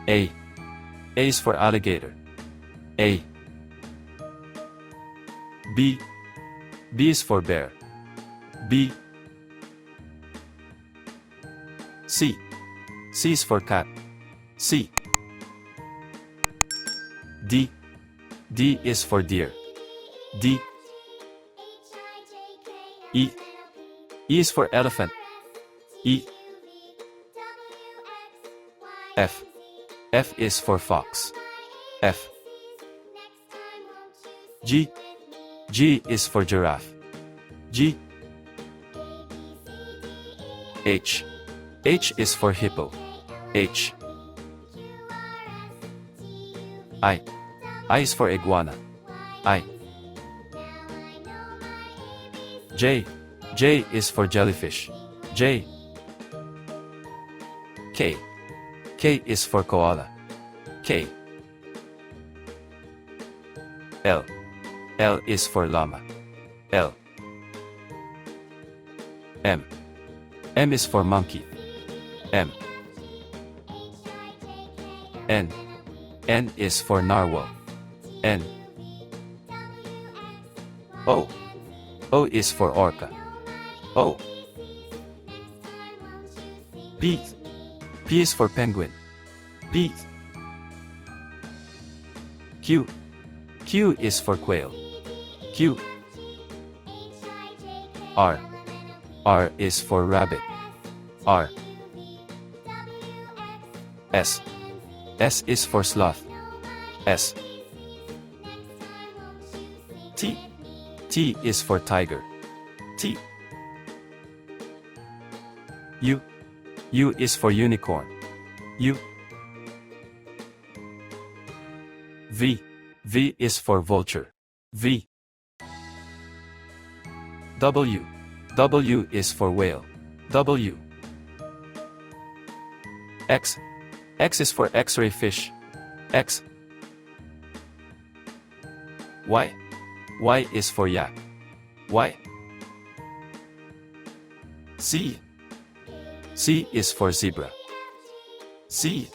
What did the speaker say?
A. A is for alligator. A. B. B is for bear. B. C. C is for cat. C. D. D is for deer. D. E. E is for elephant. E. F. F is for fox. F. G. G is for giraffe. G. H. H is for hippo. H. I. I is for iguana. I. J. J is for jellyfish. J. K. K is for koala. K. L. L is for llama. L. M. M is for monkey. M. N. N is for narwhal. N. O. O is for orca. O. P. P is for penguin. P. Q. Q is for quail. Q. R. R is for rabbit. R. S. S is for sloth. S. T. T is for tiger. T. U. U is for unicorn. U. V. V is for vulture. V. W. W is for whale. W. X. X is for X-ray fish. X. Y. Y is for yak. Y. C. C is for zebra. C.